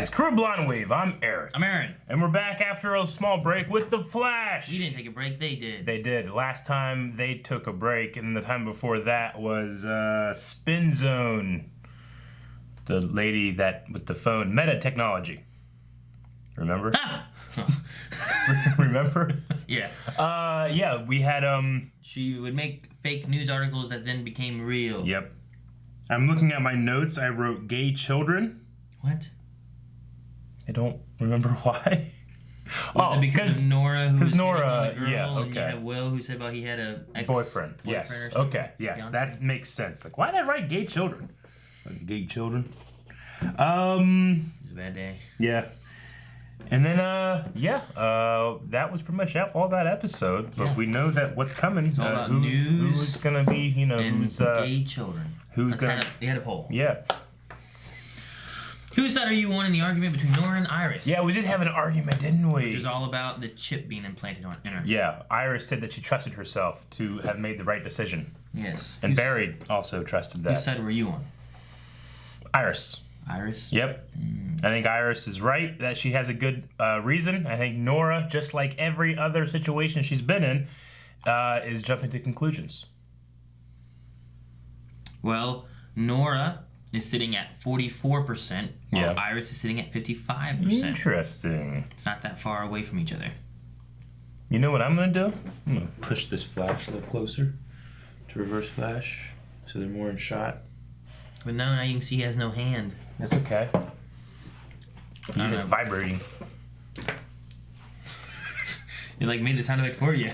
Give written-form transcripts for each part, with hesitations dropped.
guys, Crew Blonde Wave, I'm Eric. I'm Aaron. And we're back after a small break with The Flash. We didn't take a break, they did. They did. Last time they took a break, and the time before that was Spin Zone. The lady that with the phone, Meta Technology. Remember? Ah! Remember? Yeah. Yeah, we had She would make fake news articles that then became real. Yep. I'm looking at my notes. I wrote gay children. What? I don't remember why. Was it because of Nora, who was Nora, the girl, yeah, okay. And you have Will, who said about he had a boyfriend. Yes. Okay. Yes, fiance? that makes sense. Like, why did I write gay children? Like, gay children. It's a bad day. Yeah. And then that was pretty much all that episode. But we know that what's coming. It's all about news. Who's gonna be? You know, And who's gay children. Who's gonna? They had a poll. Yeah. Whose side are you on in the argument between Nora and Iris? Yeah, we did have an argument, didn't we? Which is all about the chip being implanted in her. Yeah, Iris said that she trusted herself to have made the right decision. Yes. And Barry also trusted that. Whose side were you on? Iris. Iris? Yep. I think Iris is right that she has a good reason. I think Nora, just like every other situation she's been in, is jumping to conclusions. Well, Nora is sitting at 44%, while Iris is sitting at 55%. Interesting. It's not that far away from each other. You know what I'm going to do? I'm going to push this flash a little closer to reverse flash so they're more in shot. But now you can see he has no hand. That's okay. It's vibrating. It like made the sound effect for you.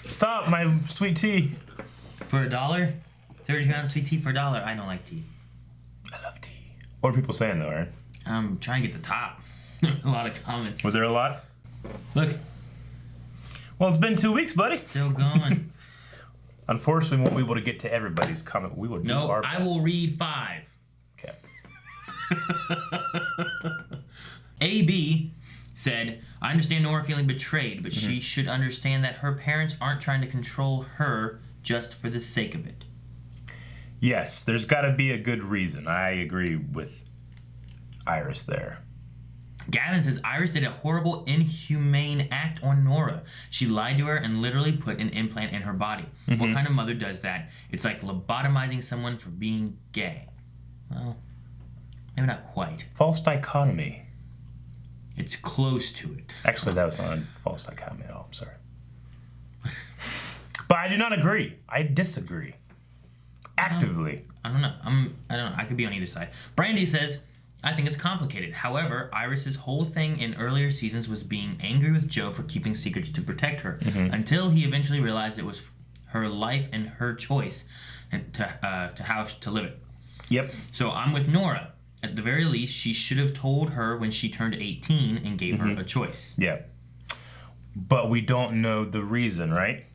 Stop, my sweet tea. For $1? 30-pound sweet tea for $1. I don't like tea. I love tea. What are people saying though, Aaron? I'm trying to get the top. A lot of comments. Were there a lot? Look. Well, it's been 2 weeks, buddy. Still going. Unfortunately, we won't be able to get to everybody's comment. We will do our best. I will read 5. Okay. AB said, I understand Nora feeling betrayed, but she should understand that her parents aren't trying to control her just for the sake of it. Yes, there's got to be a good reason. I agree with Iris there. Gavin says, Iris did a horrible, inhumane act on Nora. She lied to her and literally put an implant in her body. What kind of mother does that? It's like lobotomizing someone for being gay. Well, maybe not quite. False dichotomy. It's close to it. Actually, that was not a false dichotomy at all. I'm sorry. But I do not agree. I disagree. Actively. I don't know. I don't know. I could be on either side. Brandy says, I think it's complicated. However, Iris's whole thing in earlier seasons was being angry with Joe for keeping secrets to protect her, until he eventually realized it was her life and her choice and to how to live it. Yep. So I'm with Nora. At the very least, she should have told her when she turned 18 and gave her a choice. Yeah. But we don't know the reason, right?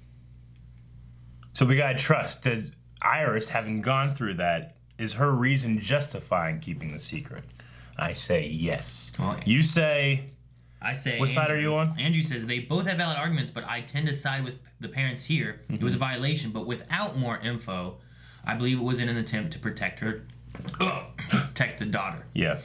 So we gotta trust that Iris, having gone through that, is her reason justifying keeping the secret? I say yes. Oh, yeah. You say... I say... What side are you on? Andrew says, they both have valid arguments, but I tend to side with the parents here. It was a violation, but without more info, I believe it was in an attempt to protect her... protect the daughter. Yeah.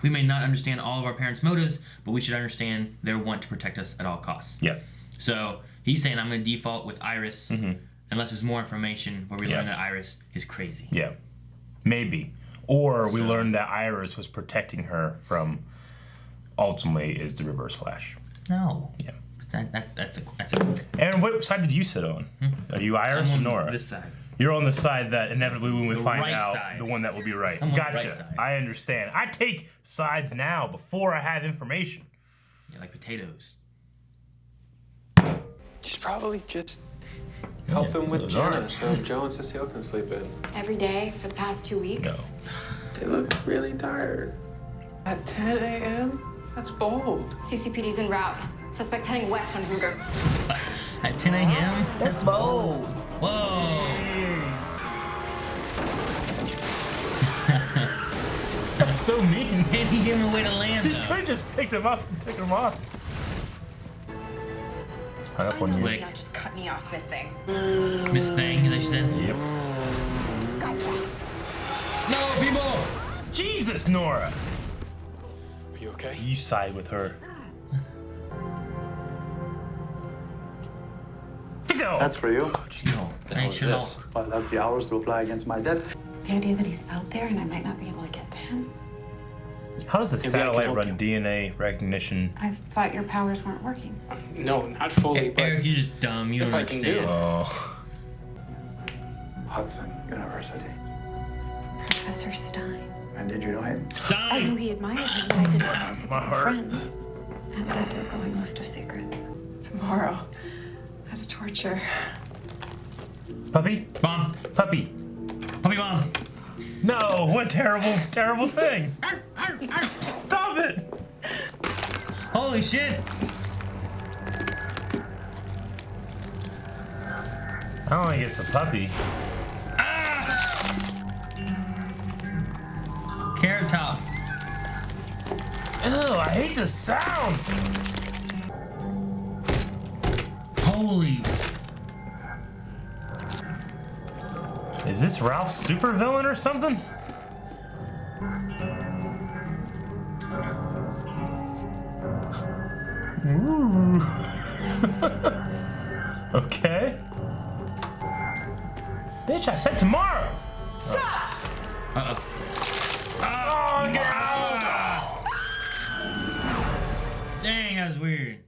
We may not understand all of our parents' motives, but we should understand their want to protect us at all costs. Yeah. So he's saying I'm going to default with Iris, unless there's more information where we learn that Iris is crazy. Yeah. Maybe. Or we learned that Iris was protecting her from, ultimately, is the reverse flash. No. Yeah. But that's a... Aaron, what side did you sit on? Are you Iris or Nora? This side. You're on the side that inevitably when we find right out, side. the one that will be right. I'm on the Gotcha. right side. I understand. I take sides now before I have information. Yeah, like potatoes. She's probably just helping with Jenna so Joe and Cecile can sleep in. Every day for the past 2 weeks? No. They look really tired. At 10 a.m.? That's bold. CCPD's en route. Suspect heading west on Ruger. At 10 a.m.? That's bold. Whoa. That's so mean. Maybe he gave him a way to land, He though. could have just picked him up and taken him off. Hung up I on know you. you're not just cut me off, Miss Thing. Miss Thing, as she said. Yep. Gotcha. No, people! Jesus, Nora! Are you okay? You side with her. Fix-o! That's for you. No, The hell is this? Well, that's the hours to apply against my debt. The idea that he's out there and I might not be able to get to him. How does the Maybe I can satellite help run you. DNA recognition? I thought your powers weren't working. No, not fully, but Eric, you're just dumb. You Yes, don't I can understand. do. Oh. Hudson University. Professor Stein. And did you know him? I knew Stein! he admired him, but I didn't realize that they My were heart. friends. Add that to a growing list of secrets. Tomorrow. That's torture. Puppy? Bomb! Puppy. Puppy bomb! No, what terrible, terrible thing. Stop it. Holy shit! I don't think it's a puppy. Carrot top. Ew, I hate the sounds. Holy. Is this Ralph's supervillain or something? Ooh. Okay. Bitch, I said tomorrow. Uh-oh. Oh, God. Dang, that was weird.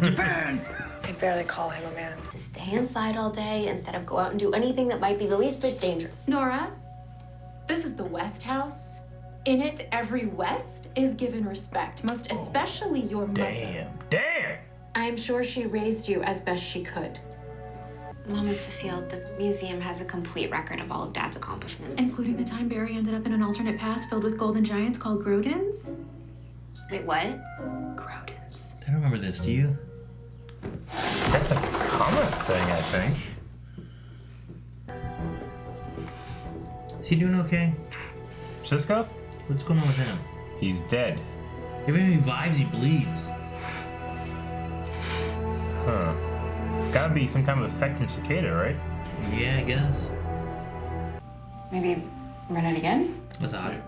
Japan. I'd barely call him a man. To stay inside all day instead of go out and do anything that might be the least bit dangerous. Nora, this is the West House. In it, every West is given respect, most especially your mother. Damn. I'm sure she raised you as best she could, Mama Cecile, the museum has a complete record of all of Dad's accomplishments. including the time Barry ended up in an alternate past filled with golden giants called Grodins. Wait, what? Grodins. I don't remember this, do you? That's a comic thing, I think. Is he doing okay? Cisco? What's going on with him? He's dead. Every time he vibes, he bleeds. Huh. It's gotta be some kind of effect from Cicada, right? Yeah, I guess. Maybe run it again? That's odd.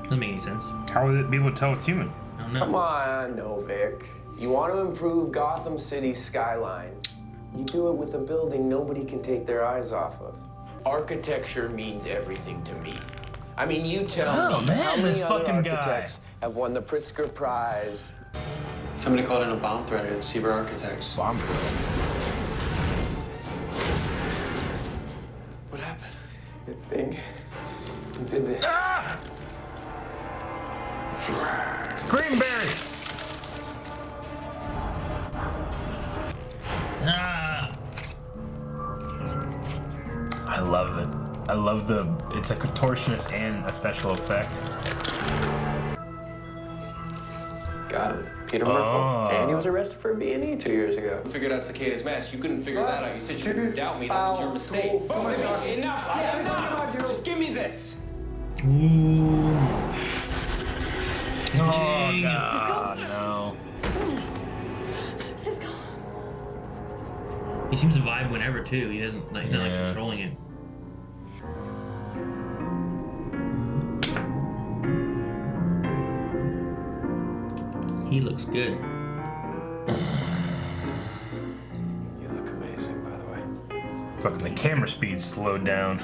Doesn't make any sense. How would it be able to tell it's human? I don't know. Come on, Novik. You want to improve Gotham City's skyline. You do it with a building nobody can take their eyes off of. Architecture means everything to me. I mean, you tell me man, how this many other fucking guy. architects have won the Pritzker Prize. Somebody called in a bomb threat at Sieber Architects. Bomb. What happened? The thing. You did this. Ah! Scream, Barry! Ah! I love it. I love it's a contortionist and a special effect. Got him. Peter Merkel. And he was arrested for a B&E 2 years ago. Figured out Cicada's mess. You couldn't figure that out. You said you didn't doubt me. That was your mistake. Enough. Just give me this. Ooh. Oh, God, no. Cisco. He seems to vibe whenever, too. He doesn't, like, he's not, like, Yeah. controlling it. He looks good. You look amazing, by the way. Fucking the camera speed slowed down.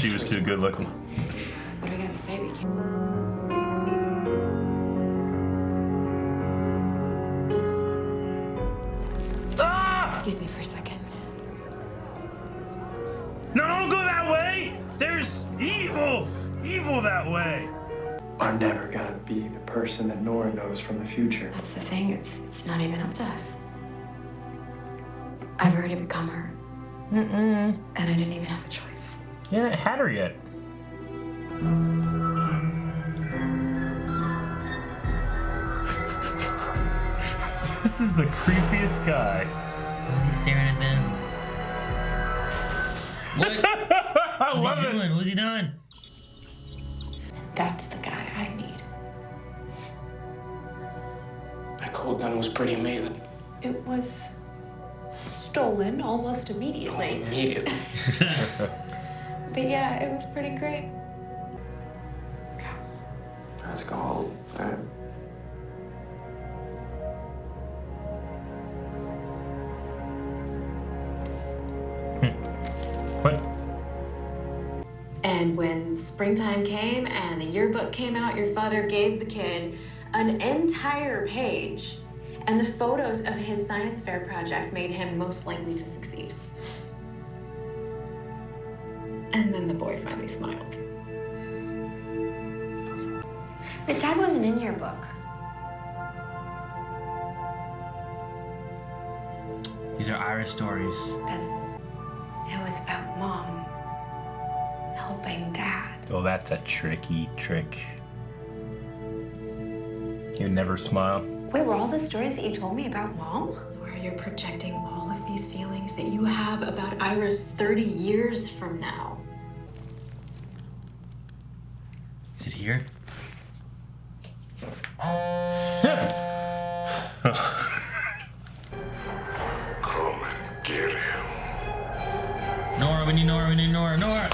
She was too good looking. What are we gonna say? We can't. Ah! Excuse me for a second. No, don't go that way! There's evil! Evil that way! I'm never gonna be the person that Nora knows from the future. That's the thing. It's not even up to us. I've already become her. And I didn't even have a choice. You haven't had her yet. This is the creepiest guy. Why is he staring at them? What? I love What's he it. doing? What's he doing? That's the guy I need. That cold gun was pretty amazing. It was stolen almost immediately. Immediately. But yeah, it was pretty great. Let's go home. All right. What? And when springtime came and the yearbook came out, your father gave the kid an entire page, and the photos of his science fair project made him most likely to succeed. And then the boy finally smiled. But Dad wasn't in your book. These are Iris stories. Then it was about Mom helping Dad. Oh, that's a tricky trick. You would never smile. Wait, were all the stories that you told me about Mom? Where you're projecting all of these feelings that you have about Iris 30 years from now. Is it here? Come and get him. Nora, we need Nora, we need Nora. Nora!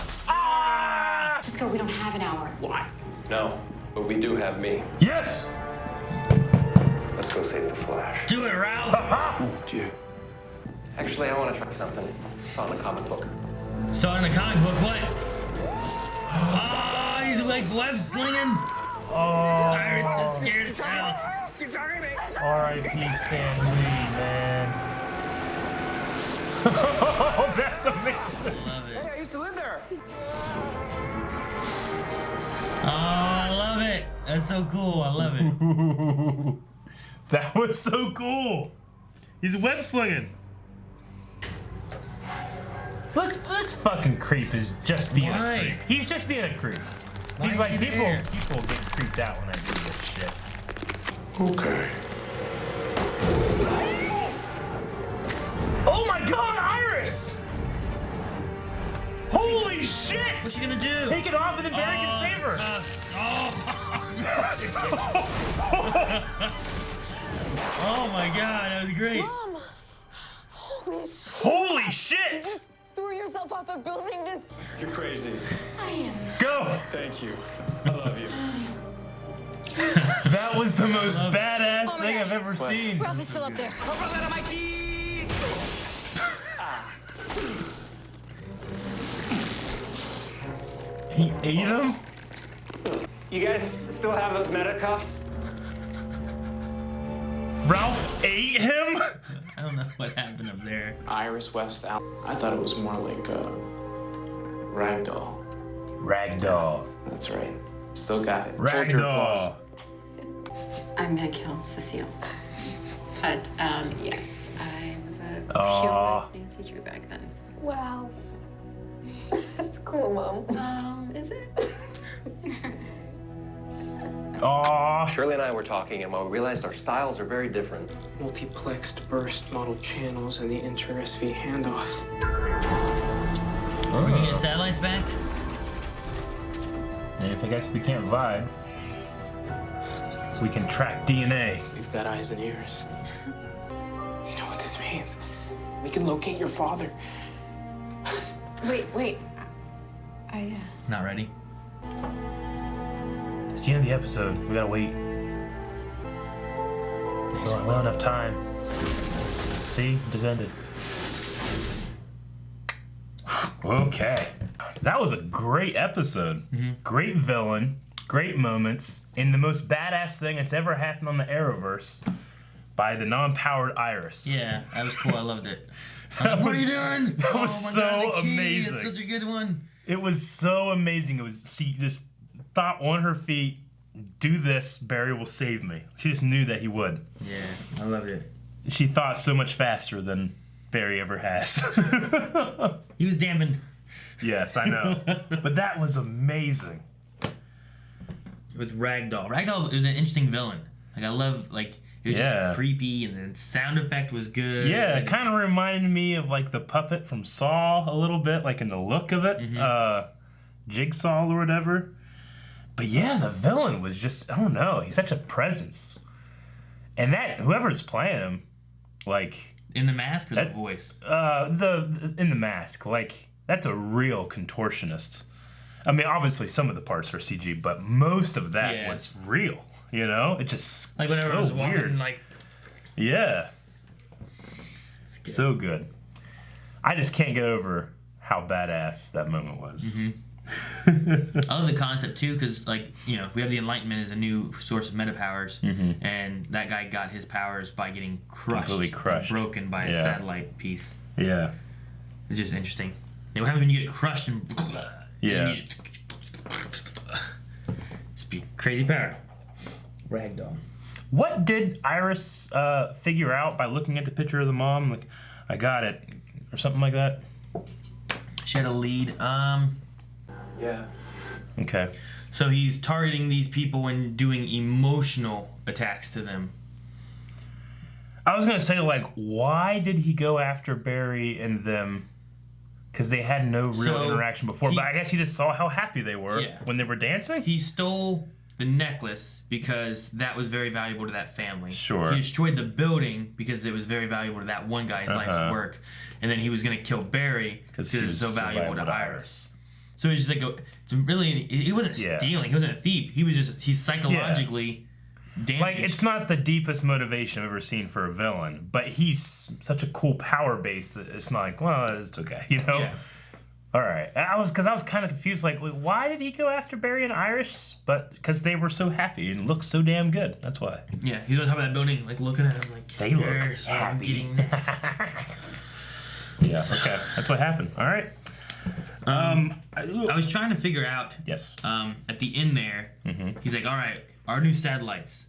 Cisco, we don't have an hour. Why? No, but we do have me. Yes! Let's go save the Flash. Do it, Ralph! Oh, dear. Actually, I want to try something. I saw in a comic book. Saw it in a comic book, what? Oh, he's like web slinging. Oh. Iris is scared as hell. R.I.P. Stan Lee, man. Oh, that's amazing. I love it. I used to live there. Oh, I love it. That's so cool. I love it. That was so cool. He's web slinging. Look, this fucking creep is just being Why? a creep. He's just being a creep. Why He's is like, he people there? get creeped out when I do this shit. Okay. Oh my god, Iris! Holy shit! What's she gonna do? Take it off and then Barry can save her. Oh my god, that was great. Mom! Holy shit! Holy shit! Threw yourself off a building to... You're crazy. I am. Go! Thank you. I love you. That was the most badass thing I've ever seen. Ralph is still up there. He ate him? You guys still have those meta cuffs? Ralph ate him? I don't know what happened up there. Iris West out. I thought it was more like a ragdoll. Ragdoll. That's right. Still got it. Hold your applause. Ragdoll. I'm gonna kill Cecile. But, yes, I was a Aw. pure Nancy Drew back then. Wow. That's cool, Mom. Is it? Aww. Shirley and I were talking, and while we realized our styles are very different. Multiplexed burst model channels and the inter-SV handoff. Are we gonna get satellites back? And I guess if we can't vibe, we can track DNA. We've got eyes and ears. You know what this means? We can locate your father. Wait. Not ready. It's the end of the episode. We gotta wait. We don't have enough time. See? It just ended. Okay. That was a great episode. Great villain. Great moments. And the most badass thing that's ever happened on the Arrowverse by the non-powered Iris. Yeah, that was cool. I loved it. That What are was- you doing? that was oh my so god, the key. amazing. It's such a good one. It was so amazing. It was, she just thought on her feet, do this, Barry will save me. She just knew that he would. Yeah, I loved it. She thought so much faster than Barry ever has. He was dampened. Yes, I know. But that was amazing. With Ragdoll. Ragdoll was an interesting villain. Like, I love, like, it was Yeah. just creepy, and the sound effect was good. Yeah, it kind of reminded me of like the puppet from Saw a little bit, like in the look of it. Jigsaw or whatever. But yeah, the villain was just, I don't know, he's such a presence. And that, whoever's playing him, like, In the mask or the voice? In the mask. Like, that's a real contortionist. I mean, obviously some of the parts are CG, but most of that was real. You know, it just like whenever I was walking, weird. like so good. I just can't get over how badass that moment was. I love the concept too, because like we have the Enlightenment as a new source of meta powers, and that guy got his powers by getting completely crushed, broken by a satellite piece. Yeah, it's just interesting. What happens when you get crushed and it's crazy power. Ragdoll. What did Iris figure out by looking at the picture of the mom? Like, I got it, or something like that. She had a lead. Yeah. Okay. So he's targeting these people and doing emotional attacks to them. I was gonna say, like, why did he go after Barry and them? Because they had no real interaction before. But I guess he just saw how happy they were when they were dancing. He stole the necklace because that was very valuable to that family. Sure. He destroyed the building because it was very valuable to that one guy's life's work. And then he was going to kill Barry because it was so valuable to Iris. So it's just like, he wasn't stealing. He wasn't a thief. He's psychologically damaged. Like, it's not the deepest motivation I've ever seen for a villain, but he's such a cool power base that it's not like, well, it's okay, you know? Yeah. All right. I was kind of confused, like, why did he go after Barry and Iris? But because they were so happy and looked so damn good. That's why. Yeah, he's on top of that building, like, looking at him like, they look happy. Yeah, okay. That's what happened. All right. I was trying to figure out. Yes. At the end there, he's like, all right, our new satellites.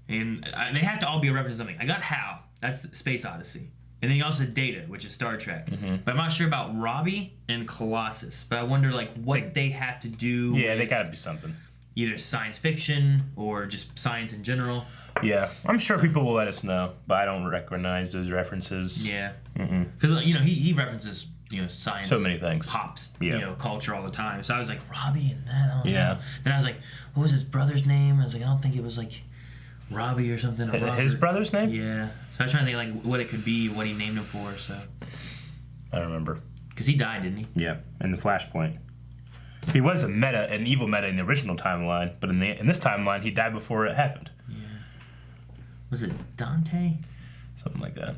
And they have to all be a reference to something. I got HAL. That's Space Odyssey. And then you also have Data, which is Star Trek. But I'm not sure about Robbie and Colossus. But I wonder, like, what they have to do. Yeah, they gotta be something. Either science fiction or just science in general. Yeah, I'm sure people will let us know, but I don't recognize those references. Yeah. Because, he references, science. So many things. Pops, culture all the time. So I was like, Robbie and that, I don't know. Then I was like, what was his brother's name? I was like, I don't think it was, like, Robbie or something. Or his brother's name? Yeah. So I was trying to think, like, what it could be, what he named him for, so. I don't remember. Because he died, didn't he? Yeah, in the Flashpoint. He was an evil meta in the original timeline, but in this timeline, he died before it happened. Yeah. Was it Dante? Something like that.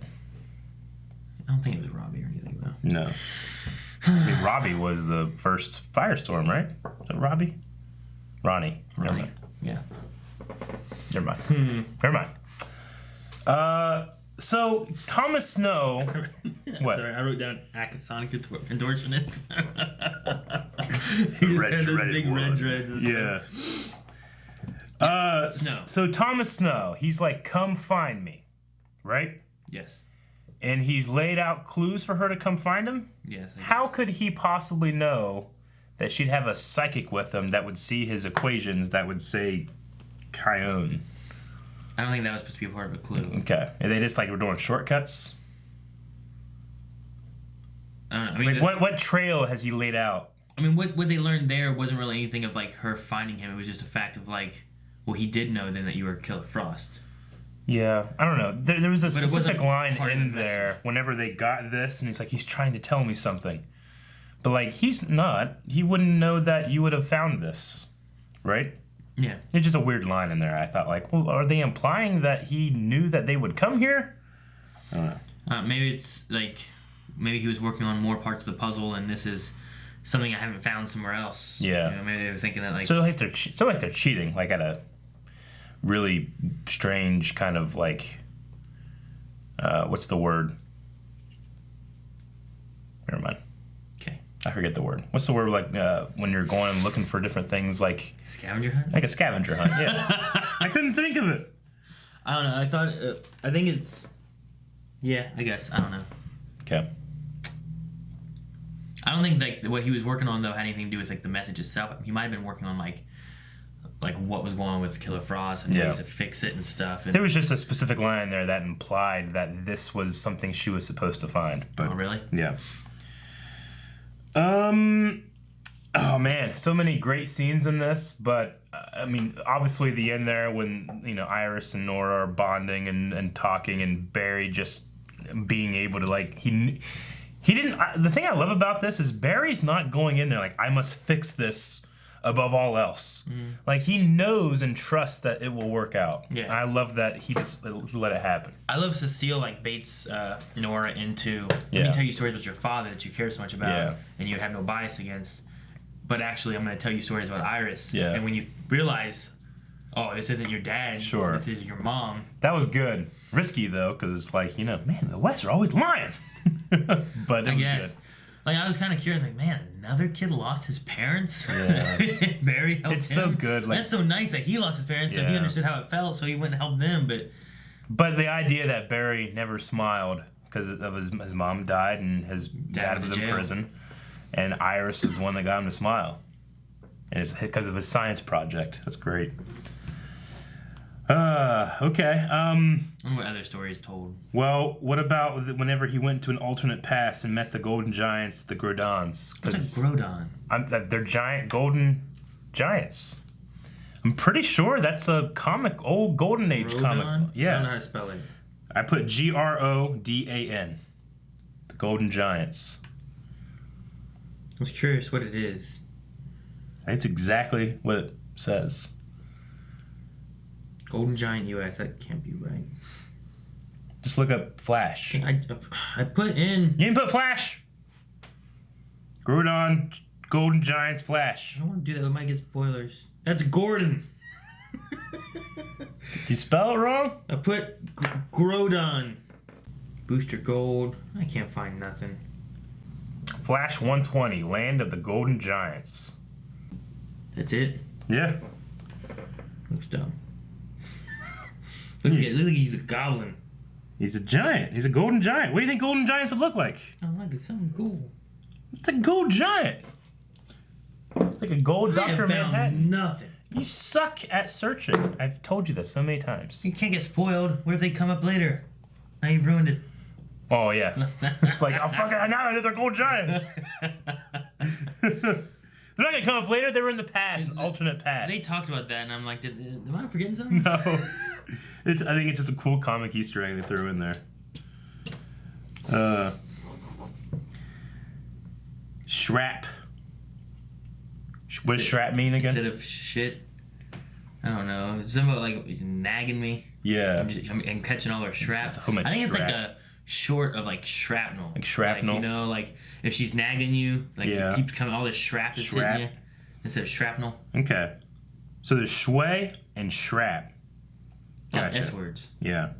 I don't think it was Robbie or anything, though. No. I mean, Robbie was the first Firestorm, right? Was it Robbie? Ronnie. Yeah. Never mind. Never mind. So Thomas Snow. What? Sorry, I wrote down Acasonic endorsements. Red dreads. Yeah. So Thomas Snow, he's like, come find me, right? Yes. And he's laid out clues for her to come find him? Yes. How could he possibly know that she'd have a psychic with him that would see his equations that would say Kion? I don't think that was supposed to be a part of a clue. Okay. And they just, like, were doing shortcuts? I don't know. I mean, like, what trail has he laid out? I mean, what they learned there wasn't really anything of, like, her finding him. It was just a fact of, like, well, he did know then that you were Killer Frost. Yeah, I don't know. There was a specific line in there whenever they got this, and he's trying to tell me something. But, like, he's not. He wouldn't know that you would have found this, right? Yeah. It's just a weird line in there. I thought, like, well, are they implying that he knew that they would come here? I don't know. Maybe it's, like, maybe he was working on more parts of the puzzle, and this is something I haven't found somewhere else. Yeah. Maybe they were thinking that, like... So, like, they're cheating, like, at a really strange kind of, like... what's the word? Never mind. Okay. I forget the word. What's the word, like, when you're going and looking for different things, like... Scavenger hunt? Like a scavenger hunt, yeah. I couldn't think of it. I don't know. I think it's... Yeah, I guess. I don't know. Okay. I don't think, like, what he was working on, though, had anything to do with, like, the message itself. He might have been working on, like what was going on with Killer Frost and ways to fix it and stuff. And there was just a specific line there that implied that this was something she was supposed to find. But, oh, really? Yeah. Oh, man. So many great scenes in this, but, I mean, obviously the end there when, Iris and Nora are bonding and talking, and Barry just being able to like he didn't. The thing I love about this is Barry's not going in there like I must fix this above all else. Like he knows and trusts that it will work out. Yeah, I love that he just let it happen. I love Cecile like baits Nora into let me tell you stories about your father that you care so much about and you have no bias against. But actually, I'm going to tell you stories about Iris. Yeah. And when you realize, oh, this isn't your dad. Sure. This is your mom. That was good. Risky though, because it's like man, the West are always lying. But it was good. Like I was kind of curious, like man, another kid lost his parents. Yeah. Barry helped him. It's so good. Like, that's so nice that he lost his parents, so he understood how it felt, so he went and helped them. But the idea that Barry never smiled because of his mom died and his dad was in prison, and Iris is the one that got him to smile, and it's because of his science project. That's great. Okay. What other stories told? Well, what about whenever he went to an alternate past and met the Golden Giants, the Grodons? What's a Grodon? They're giant golden giants. I'm pretty sure that's a comic, old Golden Age comic. Yeah. I don't know how to spell it. I put Grodan. The Golden Giants. I was curious what it is. It's exactly what it says. Golden Giant US. That can't be right. Just look up Flash. I put in... You didn't put Flash? Grodon, Golden Giants, Flash. I don't want to do that. We might get spoilers. That's Gordon. Did you spell it wrong? I put Grodon. Booster Gold. I can't find nothing. Flash 120, Land of the Golden Giants. That's it? Yeah. Looks dumb. Looks like he's a goblin. He's a giant. He's a golden giant. What do you think golden giants would look like? I like it. Something cool. It's a gold giant. Like a gold Dr. Manhattan. Nothing. You suck at searching. I've told you this so many times. You can't get spoiled. What if they come up later? Now you've ruined it. Oh, yeah. It's like, oh, fuck it, now they're gold giants. They're not going to come up later. They were in the past, an alternate past. They talked about that, and I'm like, am I forgetting something? No. I think it's just a cool comic Easter egg they threw in there. Shrap. What does Shrap mean again? Instead of shit. I don't know. It's something about like nagging me. Yeah. I'm catching all her shrap. I think it's like a short of like shrapnel. Like shrapnel. Like, you know, like if she's nagging you, like it keeps coming, all this shrap is hitting you instead of shrapnel. Okay. So there's shway and shrap. Gotcha. S words. Yeah.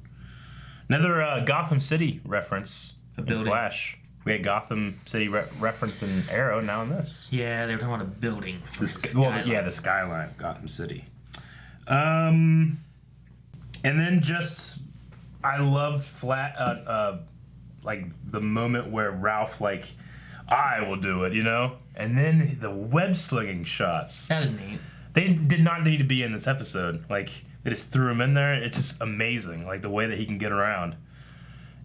Another Gotham City reference. A building. In Flash. We had Gotham City reference in Arrow, now in this. Yeah, they were talking about a building. The skyline of Gotham City. And then just, I loved like the moment where Ralph like, I will do it, you know? And then the web slinging shots. That was neat. They did not need to be in this episode. Like, they just threw him in there. It's just amazing, like the way that he can get around.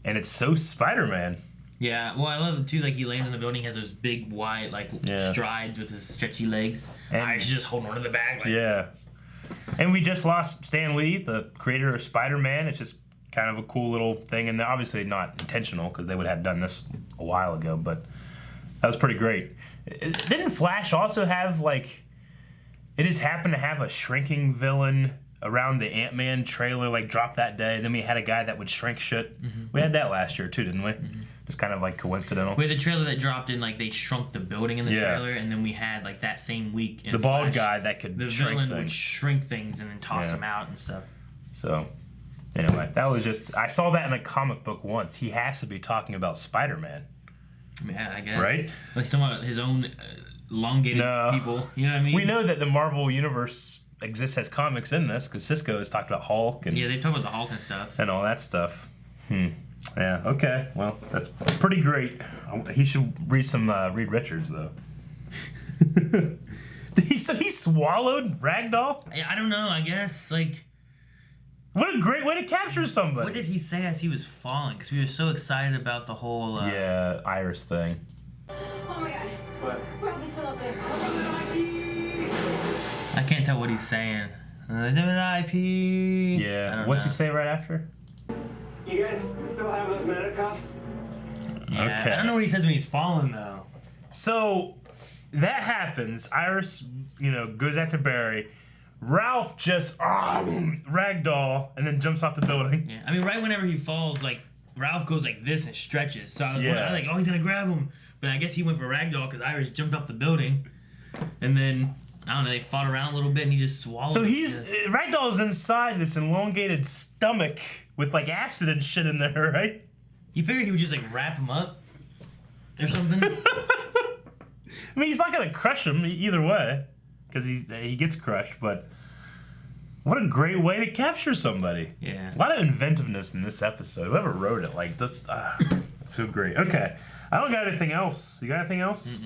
And it's so Spider-Man. Yeah, well, I love it too. Like he lands in the building, has those big, wide, like strides with his stretchy legs. And Iris just holding onto the bag. Like, and we just lost Stan Lee, the creator of Spider-Man. It's just kind of a cool little thing, and obviously not intentional because they would have done this a while ago. But that was pretty great. Didn't Flash also have like? It just happened to have a shrinking villain around the Ant-Man trailer, like dropped that day. Then we had a guy that would shrink shit. Mm-hmm. We had that last year too, didn't we? Mm-hmm. Just kind of like coincidental. We had the trailer that dropped in, like they shrunk the building in the trailer, and then we had like that same week in the bald Flash, guy that could the shrink villain things. would shrink things and then toss them out and stuff. So anyway, that was just, I saw that in a comic book once. He has to be talking about Spider-Man. Yeah, I guess. Right? Let's talk about his own elongated people. You know what I mean? We know that the Marvel Universe exists as comics in this because Cisco has talked about Hulk and they talk about the Hulk and stuff and all that stuff. Yeah. Okay. Well, that's pretty great. He should read some Reed Richards though. So he swallowed Ragdoll? I don't know. I guess like. What a great way to capture somebody. What did he say as he was falling? Because we were so excited about the whole Iris thing. Oh my god. What? Ralph is still up there. I can't tell what he's saying. IP. Yeah. What's he say right after? You guys still have those meta cuffs? Yeah, Okay. I don't know what he says when he's falling though. So that happens. Iris, goes after Barry. Ralph just ragdoll and then jumps off the building. Yeah, I mean, right whenever he falls, like Ralph goes like this and stretches. So I was wondering, like, oh, he's gonna grab him, but I guess he went for ragdoll because Iris jumped off the building, and then I don't know, they fought around a little bit and he just swallowed. So it. ragdoll's inside this elongated stomach with like acid and shit in there, right? You figured he would just like wrap him up or something. I mean, he's not gonna crush him either way, because he gets crushed. But what a great way to capture somebody! Yeah, a lot of inventiveness in this episode. Whoever wrote it, like, just so great. Okay, I don't got anything else. You got anything else?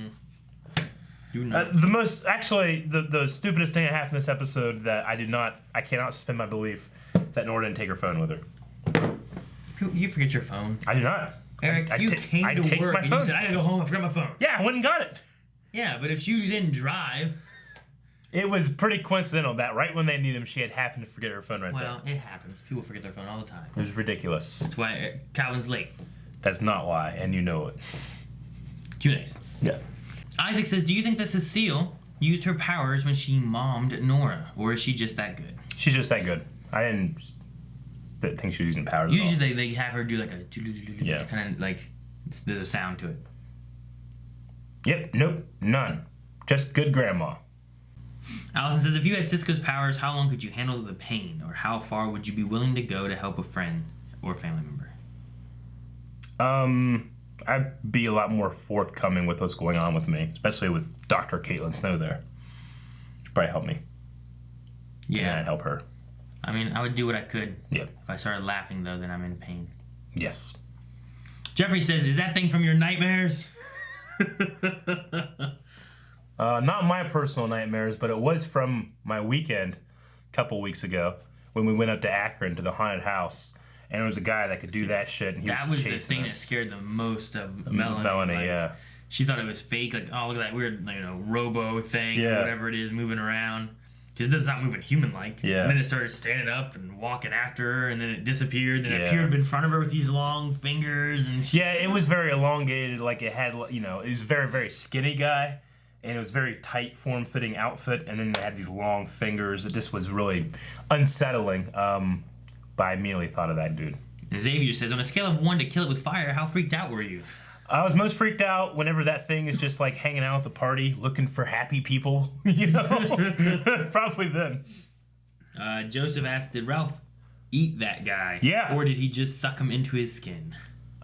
The stupidest thing that happened in this episode that I cannot suspend my belief is that Nora didn't take her phone with her. You forget your phone. I do not. Eric, you came to work and you said, I gotta go home, I forgot my phone. Yeah, I went and got it. Yeah, but if you didn't drive... It was pretty coincidental that right when they needed him, she had happened to forget her phone there. Well, it happens. People forget their phone all the time. It was ridiculous. That's why Calvin's late. That's not why, and you know it. Q&As. Yeah. Isaac says, do you think that Cecile used her powers when she mommed Nora, or is she just that good? She's just that good. I didn't think she was using powers. Usually they have her do like a kind of like there's a sound to it. Yep. Nope. None. Just good grandma. Allison says, if you had Cisco's powers, how long could you handle the pain, or how far would you be willing to go to help a friend or family member? I'd be a lot more forthcoming with what's going on with me, especially with Dr. Caitlin Snow there. She'd probably help me. Yeah. And I'd help her. I mean, I would do what I could. Yep. If I started laughing, though, then I'm in pain. Yes. Jeffrey says, is that thing from your nightmares? Not my personal nightmares, but it was from my weekend a couple weeks ago when we went up to Akron to the haunted house. And there was a guy that could do that shit, and he was chasing us. The thing that scared the most of Melanie. Melanie, yeah. She thought it was fake, like, oh, look at that weird, robo thing, or whatever it is, moving around. Because it's not moving human-like. Yeah. And then it started standing up and walking after her, and then it disappeared, then it appeared in front of her with these long fingers. And yeah, it was very elongated, like it had, it was a very, very skinny guy, and it was very tight, form-fitting outfit, and then they had these long fingers. It just was really unsettling. But I immediately thought of that dude. And Xavier says, on a scale of 1 to kill it with fire, how freaked out were you? I was most freaked out whenever that thing is just like hanging out at the party looking for happy people, Probably then. Joseph asked, did Ralph eat that guy? Yeah. Or did he just suck him into his skin?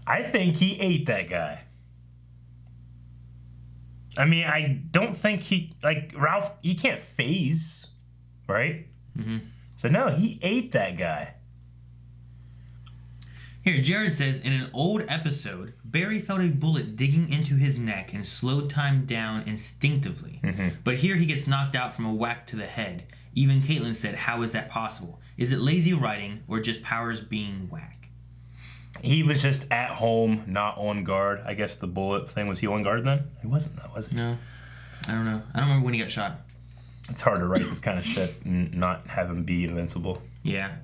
I think he ate that guy. I mean, I don't think Ralph, he can't phase, right? Mm-hmm. So no, he ate that guy. Here, Jared says, in an old episode, Barry felt a bullet digging into his neck and slowed time down instinctively. Mm-hmm. But here he gets knocked out from a whack to the head. Even Caitlin said, how is that possible? Is it lazy writing or just powers being whack? He was just at home, not on guard. I guess the bullet thing, was he on guard then? He wasn't though, was he? No. I don't know. I don't remember when he got shot. It's hard to write this kind of shit and not have him be invincible. Yeah.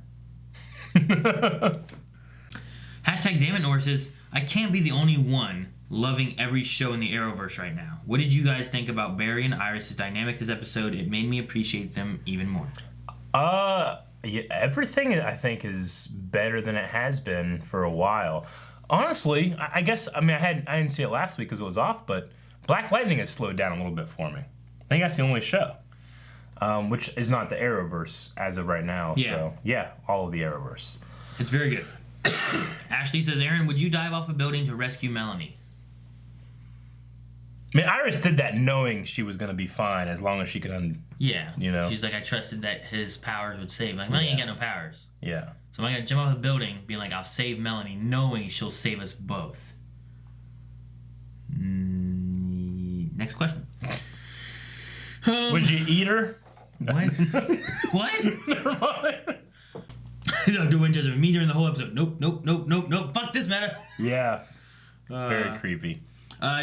Hashtag Damn It Nor says, I can't be the only one loving every show in the Arrowverse right now. What did you guys think about Barry and Iris' dynamic this episode? It made me appreciate them even more. Yeah, everything I think is better than it has been for a while. Honestly, I guess, I didn't see it last week because it was off, but Black Lightning has slowed down a little bit for me. I think that's the only show. Which is not the Arrowverse as of right now. Yeah. So, yeah, all of the Arrowverse. It's very good. Ashley says, Aaron, would you dive off a building to rescue Melanie? I mean, Iris did that knowing she was going to be fine as long as she could, Yeah. She's like, I trusted that his powers would save. Like, Melanie ain't got no powers. Yeah. So I'm going to jump off the building, being like, I'll save Melanie, knowing she'll save us both. Next question. Would you eat her? What? What? Never mind. Do Winchester me during the whole episode. Nope. Fuck this meta. Yeah. Very creepy.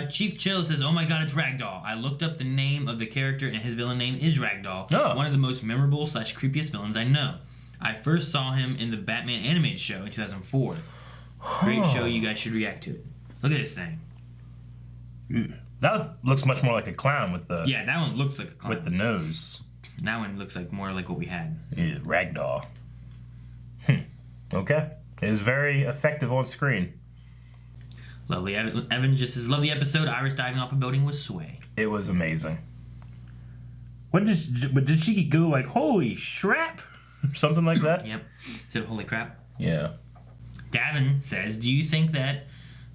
Chief Chill says, oh my god, it's Ragdoll. I looked up the name of the character and his villain name is Ragdoll. Oh. One of the most memorable / creepiest villains I know. I first saw him in the Batman animated show in 2004. Great show. You guys should react to it. Look at this thing. That looks much more like a clown with the that one looks like a clown. with the nose. That one looks like more like what we had. Yeah, ragdoll. Okay. It is very effective on screen. Lovely. Evan just says, love the episode. Iris diving off a building with sway. It was amazing. But did she go like, holy shrap? Something like that? Yep. Said, holy crap. Yeah. Davin says, do you think that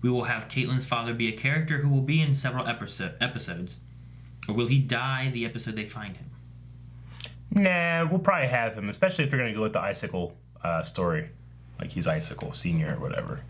we will have Caitlin's father be a character who will be in several episodes? Or will he die the episode they find him? Nah, we'll probably have him, especially if you're going to go with the Icicle story. Like he's Icicle Senior or whatever.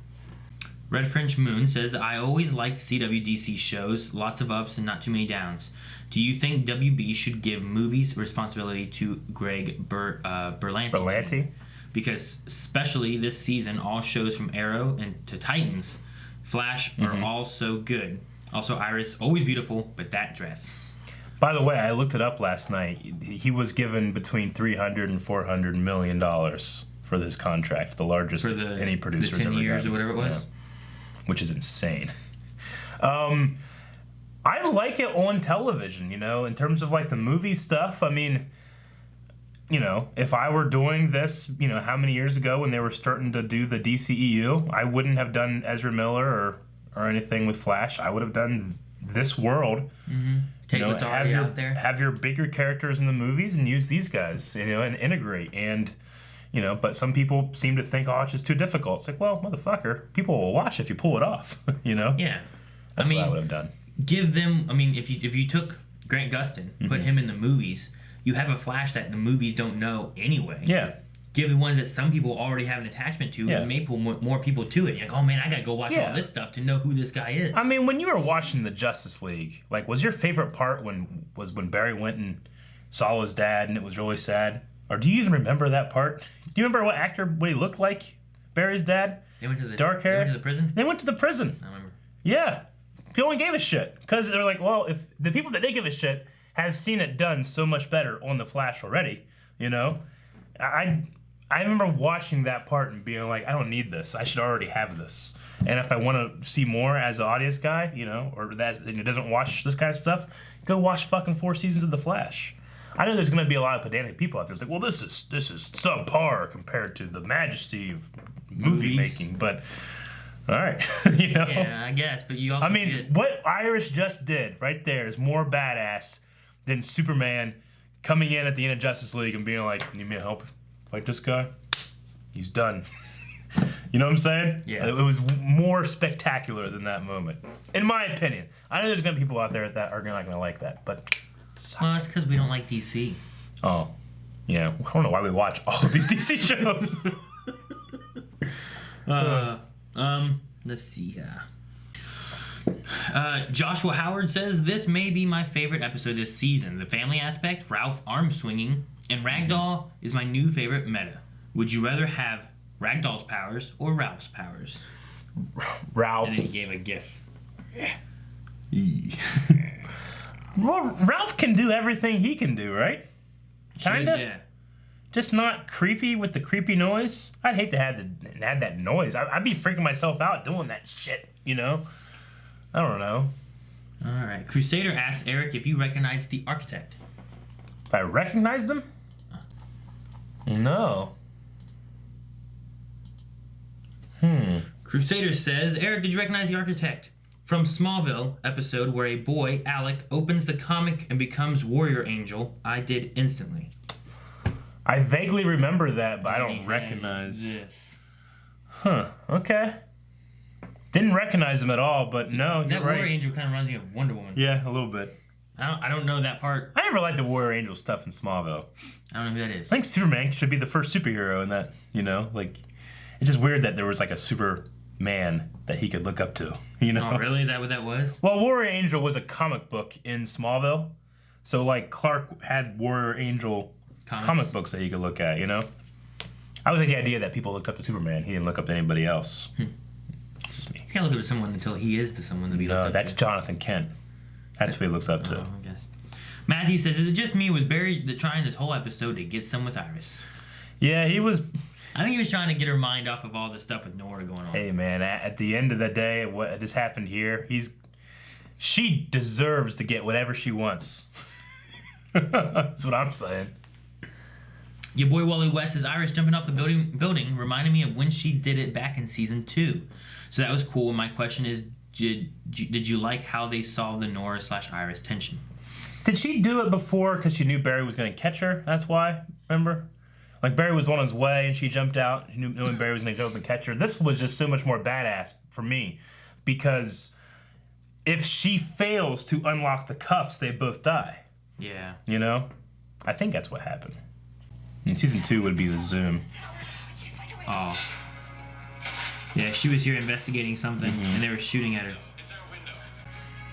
Red French Moon says, I always liked CWDC shows, lots of ups and not too many downs. Do you think WB should give movies responsibility to Greg Berlanti? Berlanti? Because especially this season, all shows from Arrow and to Titans, Flash are all so good. Also, Iris, always beautiful, but that dress. By the way, I looked it up last night. He was given between $300 and $400 million for this contract, the largest any producer the 10 ever years gotten. or whatever it was. Yeah. Which is insane. I like it on television, in terms of like the movie stuff. I mean, if I were doing this, how many years ago when they were starting to do the DCEU, I wouldn't have done Ezra Miller or anything with Flash. I would have done this world. Mm-hmm. Take what's already out there. Have your bigger characters in the movies and use these guys, and integrate. And, but some people seem to think, it's just too difficult. It's like, well, motherfucker, people will watch if you pull it off, Yeah. That's what I would have done. Give them, if you took Grant Gustin, put him in the movies, you have a Flash that the movies don't know anyway. Yeah. Give the ones that some people already have an attachment to, and may pull more people to it. You're like, oh man, I gotta go watch all this stuff to know who this guy is. I mean, when you were watching the Justice League, like, was your favorite part when Barry went and saw his dad and it was really sad? Or do you even remember that part? Do you remember what he looked like? Barry's dad? They went to the dark hair. They went to the prison. They went to the prison. I remember. Yeah, he only gave a shit because they're like, well, if the people that they give a shit have seen it done so much better on the Flash already, I remember watching that part and being like, I don't need this. I should already have this. And if I want to see more as an audience guy, or that doesn't watch this kind of stuff, go watch fucking 4 seasons of The Flash. I know there's going to be a lot of pedantic people out there. It's like, well, this is subpar compared to the majesty of movie making, but all right, Yeah, I guess, but you also. What Iris just did right there is more badass than Superman coming in at the end of Justice League and being like, "Need me to help fight this guy? He's done." You know what I'm saying? Yeah. It was more spectacular than that moment, in my opinion. I know there's gonna be people out there that are not gonna like that, but. Well, it's because we don't like DC. Oh, yeah. I don't know why we watch all of these DC shows. Let's see here. Joshua Howard says, this may be my favorite episode this season. The family aspect, Ralph arm swinging, and Ragdoll is my new favorite meta. Would you rather have Ragdoll's powers or Ralph's powers? Ralph's. And then he gave a gif. Well, Ralph can do everything he can do, right? Kinda? Yeah. Just not creepy with the creepy noise. I'd hate to have that noise. I'd be freaking myself out doing that shit, I don't know. All right. Crusader asks Eric if you recognize the architect. If I recognized him? No. Crusader says, Eric, did you recognize the architect? From Smallville episode where a boy, Alec, opens the comic and becomes Warrior Angel, I did instantly. I vaguely remember that, but I don't recognize this. Huh, okay. Didn't recognize him at all, but no, that you're right. Warrior Angel kind of reminds me of Wonder Woman. Yeah, a little bit. I don't know that part. I never liked the Warrior Angel stuff in Smallville. I don't know who that is. I think Superman should be the first superhero in that, it's just weird that there was like a Superman that he could look up to, Oh, really? Is that what that was? Well, Warrior Angel was a comic book in Smallville. So, like, Clark had Warrior Angel comic books that he could look at, I was like the idea that people looked up to Superman. He didn't look up to anybody else. It's just me. You can't look up to someone until he is the someone to be looked up to. No, that's Jonathan Kent. That's who he looks up to. I guess. Matthew says, is it just me? Was Barry trying this whole episode to get some with Iris? Yeah, he was I think he was trying to get her mind off of all the stuff with Nora going on. Hey, man, at the end of the day, what just happened here, she deserves to get whatever she wants. That's what I'm saying. Your boy Wally West says Iris jumping off the building reminded me of when she did it back in season 2. So that was cool. And my question is, did you like how they solved the Nora/Iris tension? Did she do it before because she knew Barry was going to catch her? That's why, remember? Like, Barry was on his way and she jumped out, knowing Barry was going to jump up and catch her. This was just so much more badass for me because if she fails to unlock the cuffs, they both die. Yeah. You know? I think that's what happened. And season 2 would be the Zoom. Oh. Yeah, she was here investigating something, and they were shooting at her.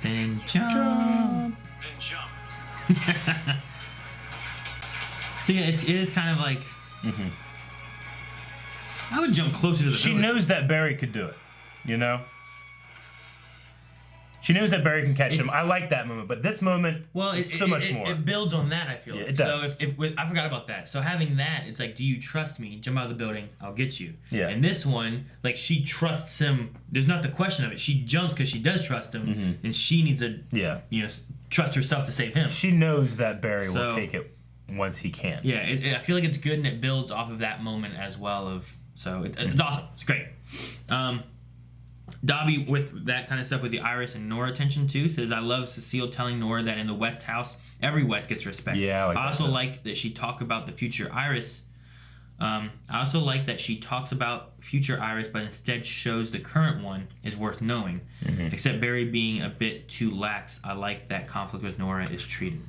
Then jump. So yeah, it is kind of like... I would jump closer to the She building. knows that Barry could do it, you know? She knows that Barry can catch him. I like that moment, but this moment is so much more. It builds on that, I feel like. It does. So I forgot about that. So having that, it's like, do you trust me? Jump out of the building, I'll get you. Yeah. And this one, like, she trusts him. There's not the question of it. She jumps because she does trust him, and she needs to, trust herself to save him. She knows that Barry will take it once he can. Yeah, I feel like it's good, and it builds off of that moment as well. It's awesome. It's great. Dobby, with that kind of stuff with the Iris and Nora tension too, says, I love Cecile telling Nora that in the West house, every West gets respect. Yeah, I also like that she talked about the future Iris. I also like that she talks about future Iris, but instead shows the current one is worth knowing. Except Barry being a bit too lax, I like that conflict with Nora is treated.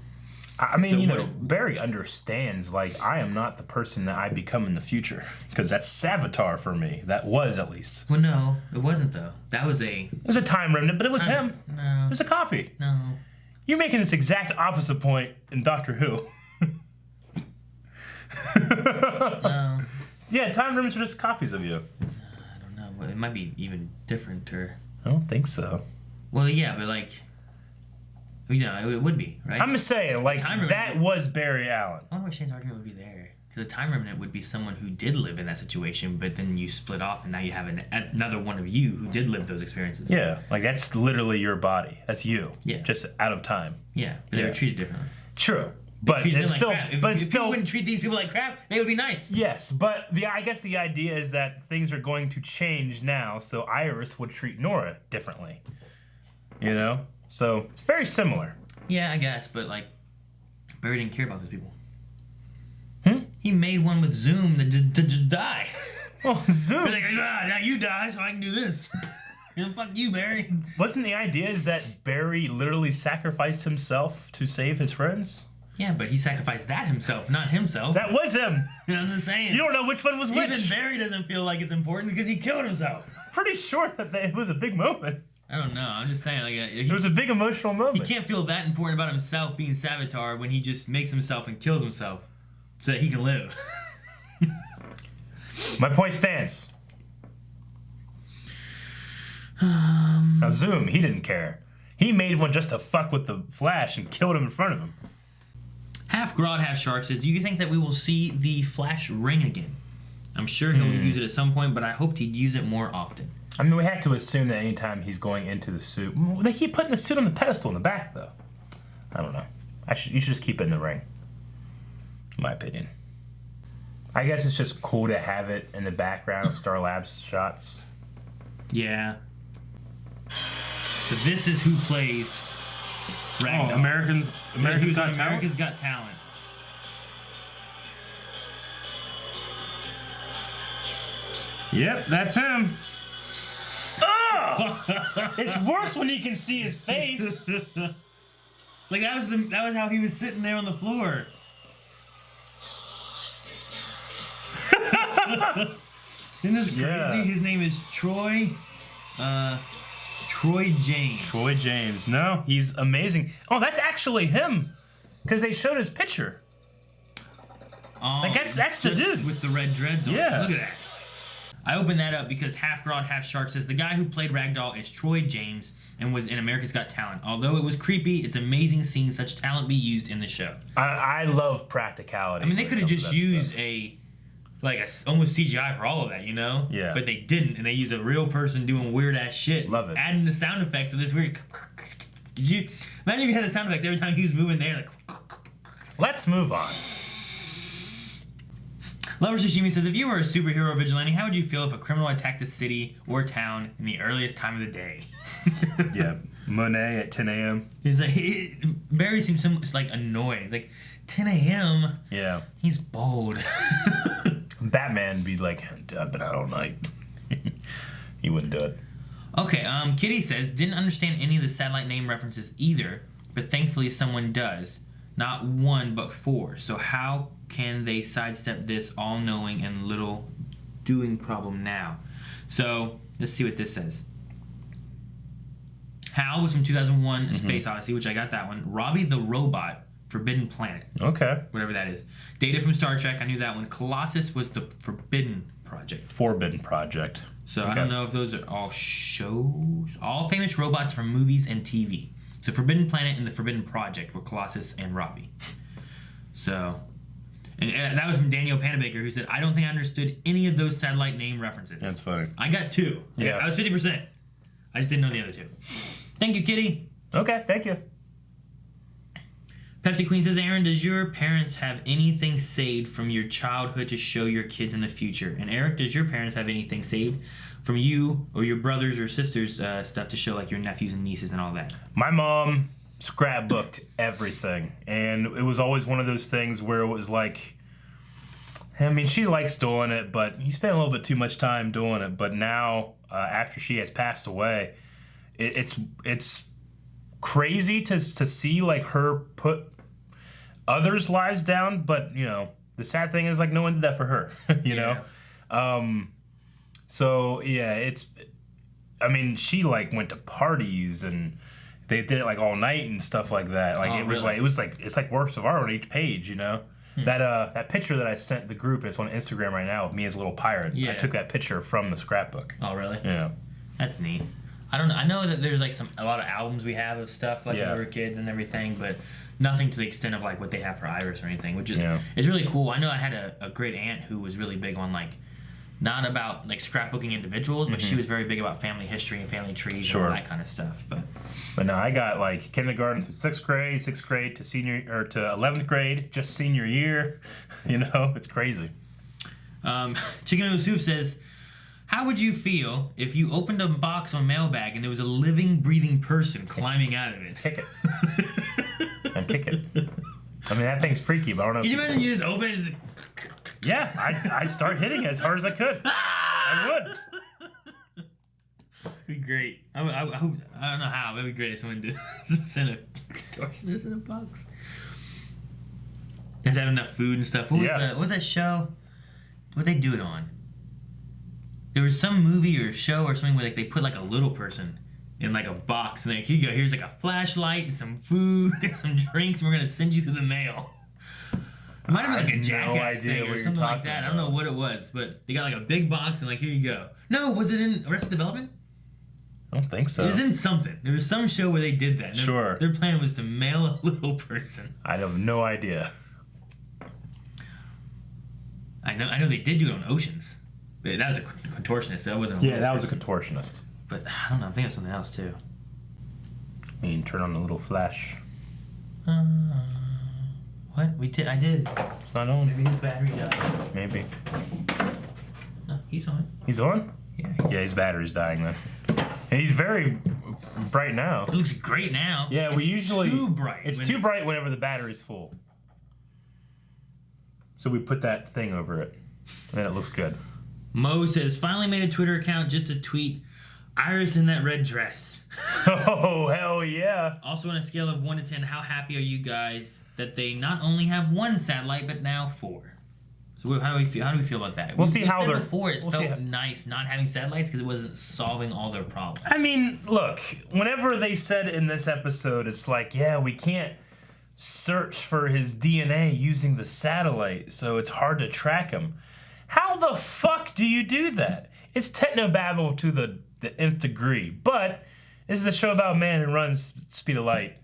I mean, Barry understands, like, I am not the person that I become in the future. Because that's Savitar for me. That was, at least. Well, no, it wasn't, though. That was It was a time remnant, but it was him. No. It was a copy. No. You're making this exact opposite point in Doctor Who. No. Yeah, time remnants are just copies of you. I don't know. Well, it might be even different, or... I don't think so. Well, yeah, but, like... it would be, right? I'm just saying, like, that was Barry Allen. I wonder why Shane's argument would be there. Because a time remnant would be someone who did live in that situation, but then you split off, and now you have another one of you who did live those experiences. Yeah, like, that's literally your body. That's you. Yeah. Just out of time. Yeah, but they were treated differently. True. But it's still... If people wouldn't treat these people like crap, they would be nice. Yes, but I guess the idea is that things are going to change now, so Iris would treat Nora differently. You know? So, it's very similar. Yeah, I guess, but, like, Barry didn't care about those people. He made one with Zoom that just die. Oh, Zoom? He's like, now you die, so I can do this. Fuck you, Barry. Wasn't the idea is that Barry literally sacrificed himself to save his friends? Yeah, but he sacrificed that himself, not himself. That was him. I'm just saying. You don't know which one was which. Even Barry doesn't feel like it's important because he killed himself. Pretty sure that it was a big moment. I don't know. I'm just saying. Like, it was a big emotional moment. He can't feel that important about himself being Savitar when he just makes himself and kills himself so that he can live. My point stands. Now, Zoom, he didn't care. He made one just to fuck with the Flash and killed him in front of him. Half Grodd, Half Shark says, do you think that we will see the Flash ring again? I'm sure he'll use it at some point, but I hoped he'd use it more often. I mean, we have to assume that anytime he's going into the suit... They keep putting the suit on the pedestal in the back, though. I don't know. You should just keep it in the ring. In my opinion. I guess it's just cool to have it in the background of Star Labs shots. Yeah. So this is who plays Ragnar. America's Got Talent. Yep, that's him. Oh! It's worse when you can see his face. Like that was how he was sitting there on the floor. Isn't this crazy? Yeah. His name is Troy. Troy James. Troy James. No, he's amazing. Oh, that's actually him. Because they showed his picture. Like that's the dude with the red dreads on. Yeah. Look at that. I opened that up because Half Grodd, Half Shark says the guy who played Ragdoll is Troy James and was in America's Got Talent. Although it was creepy, it's amazing seeing such talent be used in the show. I love practicality. I mean, they could have just used a like almost CGI for all of that, you know? Yeah. But they didn't, and they used a real person doing weird ass shit. Love it. Adding the sound effects of this weird. Did you imagine if you had the sound effects every time he was moving there? Like. Let's move on. Lover Sashimi says, if you were a superhero or vigilante, how would you feel if a criminal attacked a city or town in the earliest time of the day? Yeah, Monet at 10 a.m. He's like, Barry seems so much like annoyed. Like, 10 a.m. Yeah. He's bold. Batman be like, I've been out all night. He wouldn't do it. Okay, Kitty says, didn't understand any of the satellite name references either, but thankfully someone does. Not one, but four. So how can they sidestep this all-knowing and little-doing problem now? So, let's see what this says. Hal was from 2001, A Space Odyssey, which I got that one. Robbie the Robot, Forbidden Planet. Okay. Whatever that is. Data from Star Trek, I knew that one. Colossus was the Forbidden Project. Forbidden Project. So Okay. I don't know if those are all shows. All famous robots from movies and TV. So Forbidden Planet and the Forbidden Project were Colossus and Robbie. So, and that was from Daniel Panabaker, who said, I don't think I understood any of those satellite name references. That's funny. I got two. Yeah. I was 50%. I just didn't know the other two. Thank you, Kitty. Okay, thank you. Pepsi Queen says, Aaron, does your parents have anything saved from your childhood to show your kids in the future? And Eric, does your parents have anything saved from you or your brothers or sisters stuff to show like your nephews and nieces and all that? My mom scrapbooked everything, and it was always one of those things where it was like, I mean, she likes doing it, but you spend a little bit too much time doing it. But now, after she has passed away, it's crazy to see like her put others' lives down. But you know, the sad thing is like no one did that for her. you know. So yeah, I mean, she like went to parties and they did it like all night and stuff like that. Like it's like works of art on each page, you know. That picture that I sent the group, it's on Instagram right now of me as a little pirate. Yeah. I took that picture from the scrapbook. Oh, really? Yeah. That's neat. I don't know. I know that there's like a lot of albums we have of stuff like when Yeah. we were kids and everything, but nothing to the extent of like what they have for Iris or anything, which is Yeah. it's really cool. I know I had a great aunt who was really big on like not about like scrapbooking individuals, but she was very big about family history and family trees and all that kind of stuff. But no, I got like kindergarten through sixth grade to senior or to 11th grade, just senior year. You know, it's crazy. Chicken Noodle Soup says, how would you feel if you opened a box on mailbag and there was a living, breathing person climbing out of it? Kick it. And kick it. I mean, that thing's freaky, but I don't know. Can you imagine you just open it and just... Yeah, I'd start hitting it as hard as I could. I would. It'd be great. I don't know how. It'd be great if someone did send a contortionist in a box. You have to have enough food and stuff. What was that show? What they do it on? There was some movie or show or something where like they put like a little person in like a box and like, here you go. Here's like a flashlight and some food and some drinks. And we're gonna send you through the mail. It might have been like a Jackass thing or something like that. I don't know what it was, but they got like a big box and like, here you go. No, was it in Arrested Development? I don't think so. It was in something. There was some show where they did that. Sure. Their plan was to mail a little person. I have no idea. I know they did do it on Oceans. But that was a contortionist. That wasn't. That was a contortionist. But I don't know. I think it was something else too. I mean, turn on the little flash. What? I did. It's not on. Maybe his battery died. Maybe. No, he's on. He's on? Yeah. Yeah, his battery's dying then. And he's very bright now. It looks great now. Yeah, we usually... too bright. It's too bright whenever the battery's full. So we put that thing over it. And then it looks good. Mo says, finally made a Twitter account just to tweet Iris in that red dress. Oh, hell yeah. Also on a scale of 1 to 10, how happy are you guys that they not only have one satellite, but now 4? So how do we feel about that? We'll see how said they're... before it felt nice not having satellites because it wasn't solving all their problems. I mean, look, whenever they said in this episode, it's like, yeah, we can't search for his DNA using the satellite, so it's hard to track him. How the fuck do you do that? It's technobabble to the nth degree, but this is a show about a man who runs speed of light.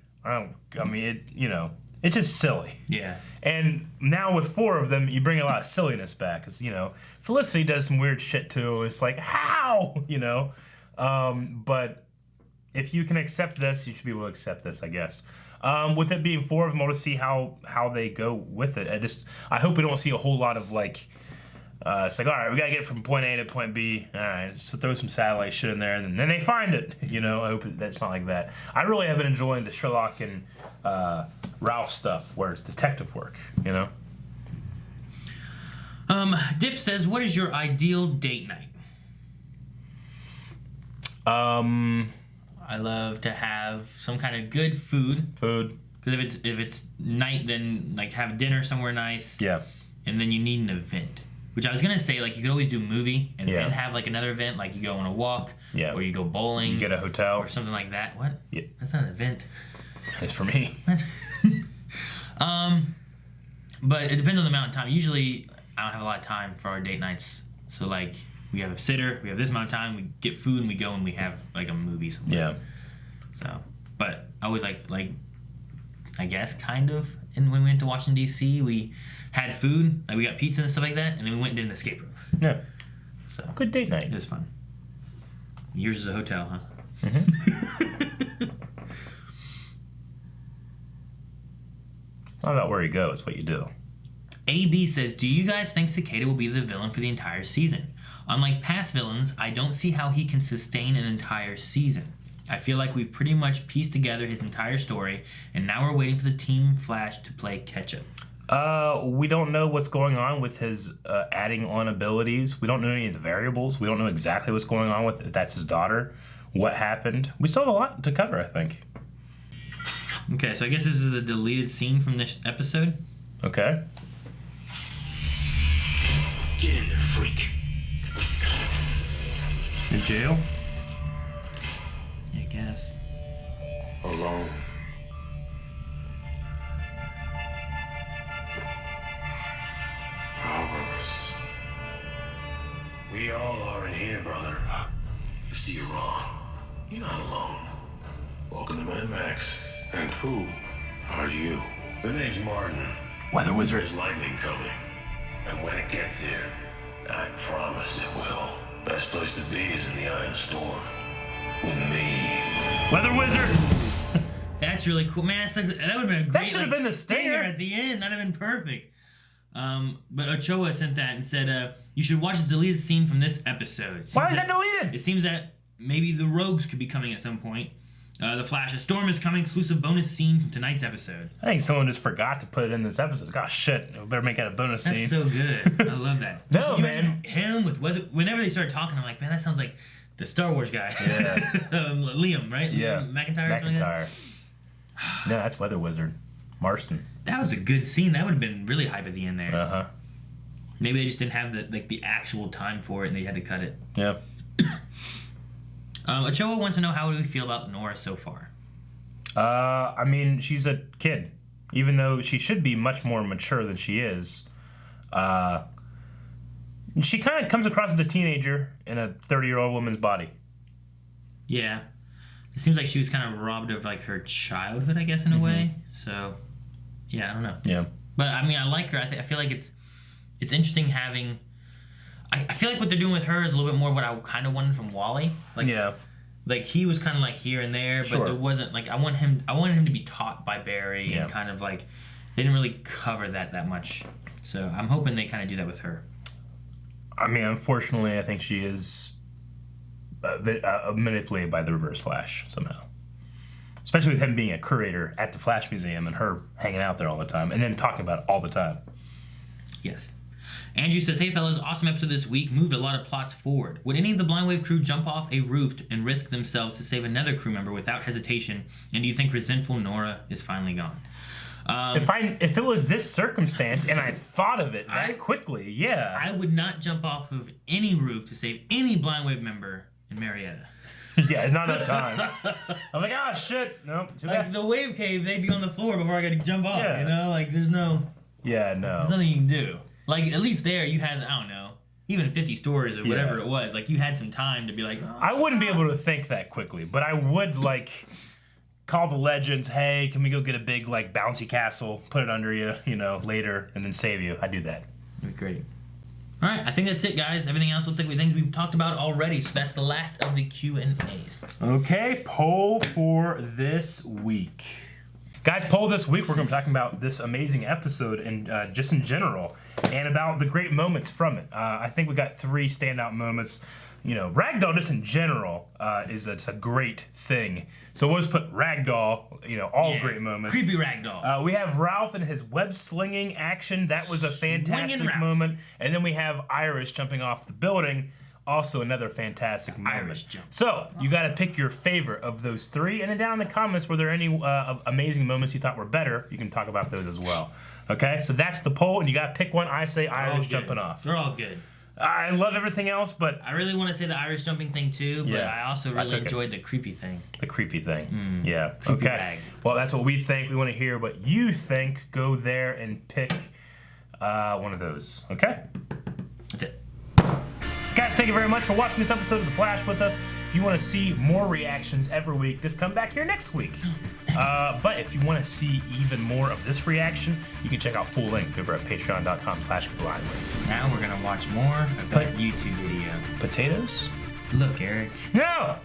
It's just silly. Yeah. And now with 4 of them, you bring a lot of silliness back. Cause, Felicity does some weird shit too. It's like, how? But if you can accept this, you should be able to accept this, I guess. With it being 4 of them, we'll just see how they go with it. I hope we don't see a whole lot of it's like, all right, we gotta get from point A to point B. All right, so throw some satellite shit in there, and then they find it. I hope that's not like that. I really have been enjoying the Sherlock and Ralph stuff, where it's detective work. Dip says, "What is your ideal date night?" I love to have some kind of good food. Because if it's night, then have dinner somewhere nice. Yeah. And then you need an event. Which I was gonna say, you could always do a movie and then have another event, you go on a walk, or you go bowling, you get a hotel or something like that. What? Yeah. That's not an event. It's for me. But it depends on the amount of time. Usually, I don't have a lot of time for our date nights. So we have a sitter, we have this amount of time, we get food, and we go and we have a movie somewhere. Yeah. So, but I always I guess kind of. And when we went to Washington D.C., we had food, we got pizza and stuff like that, and then we went and did an escape room. Yeah. So good date night. It was fun. Yours is a hotel, huh? Mm-hmm. It's not about where you go; it's what you do. AB says, "Do you guys think Cicada will be the villain for the entire season? Unlike past villains, I don't see how he can sustain an entire season. I feel like we've pretty much pieced together his entire story, and now we're waiting for the Team Flash to play catch-up." We don't know what's going on with his adding on abilities. We don't know any of the variables. We don't know exactly what's going on with if that's his daughter, what happened. We still have a lot to cover, I think. Okay, so I guess this is a deleted scene from this episode. Okay. Get in there, freak. In jail? I guess. Alone. Powerless. We all are in here, brother. You see, you're wrong. You're not alone. Welcome to Mad Max. And who are you? The name's Martin. Weather Wizard. There's lightning coming. And when it gets here, I promise it will. Best place to be is in the eye of the storm. With me. Weather Wizard! That's really cool. Man, that would have been a great That should have been the stinger at the end. That'd have been perfect. But Ochoa sent that and said, you should watch the deleted scene from this episode. Why is that deleted? It seems that maybe the Rogues could be coming at some point. The Flash, a storm is coming, exclusive bonus scene from tonight's episode. I think someone just forgot to put it in this episode. Gosh, shit. We better make that a bonus scene. That's so good. I love that. No, man. Him with weather. Whenever they started talking, I'm like, man, that sounds like the Star Wars guy. Yeah. Liam, right? Yeah. McIntyre. No, that's Weather Wizard. Marston. That was a good scene. That would have been really hype at the end there. Uh-huh. Maybe they just didn't have the actual time for it and they had to cut it. Yeah. Ochoa wants to know how do we feel about Nora so far. I mean, she's a kid. Even though she should be much more mature than she is. She kind of comes across as a teenager in a 30-year-old woman's body. Yeah. It seems like she was kind of robbed of her childhood, I guess, in a way. So, yeah, I don't know. Yeah. But, I mean, I like her. I feel like it's interesting having... I feel like what they're doing with her is a little bit more of what I kind of wanted from Wally. Yeah. He was kind of here and there, but there wasn't I wanted him to be taught by Barry and kind of they didn't really cover that much. So I'm hoping they kind of do that with her. I mean, unfortunately, I think she is manipulated by the Reverse Flash somehow. Especially with him being a curator at the Flash Museum and her hanging out there all the time and then talking about it all the time. Yes. Andrew says, "Hey fellas, awesome episode this week. Moved a lot of plots forward. Would any of the Blind Wave crew jump off a roof and risk themselves to save another crew member without hesitation? And do you think resentful Nora is finally gone?" If it was this circumstance and I thought of it that quickly, yeah. I would not jump off of any roof to save any Blind Wave member in Marietta. Yeah, not enough time. I'm like, oh shit, nope. Too bad. The wave cave, they'd be on the floor before I got to jump off. Yeah. You know, there's no. Yeah, no. There's nothing you can do. At least there you had, I don't know, even 50 stories or whatever it was. You had some time to be like, oh, I wouldn't be able to think that quickly, but I would call the legends, hey, can we go get a big, like, bouncy castle, put it under you, you know, later, and then save you. I do that. That'd be great. All right, I think that's it, guys. Everything else looks like things we've talked about already, so that's the last of the Q&As. Okay, poll for this week. Guys, poll this week, we're going to be talking about this amazing episode and just in general, and about the great moments from it. I think we got 3 standout moments. You know, Ragdoll just in general is a great thing. So we'll just put Ragdoll, you know, all great moments. Creepy Ragdoll. We have Ralph and his web-slinging action. That was a fantastic moment. And then we have Iris jumping off the building. Also another fantastic moment. Iris jump. So, you got to pick your favorite of those 3. And then down in the comments, were there any amazing moments you thought were better? You can talk about those as well. Okay? So that's the poll, and you got to pick one. I say Iris jumping off. They're all good. I love everything else, but... I really want to say the Iris jumping thing, too, but I also really enjoyed the creepy thing. The creepy thing. Yeah. Creepy Okay. rag. Well, that's what we think. We want to hear what you think. Go there and pick one of those. Okay? That's it. Guys, thank you very much for watching this episode of The Flash with us. If you want to see more reactions every week, just come back here next week. But if you want to see even more of this reaction, you can check out full length over at patreon.com/blindwave. Now we're going to watch more of that YouTube video. Potatoes? Look, Eric. No!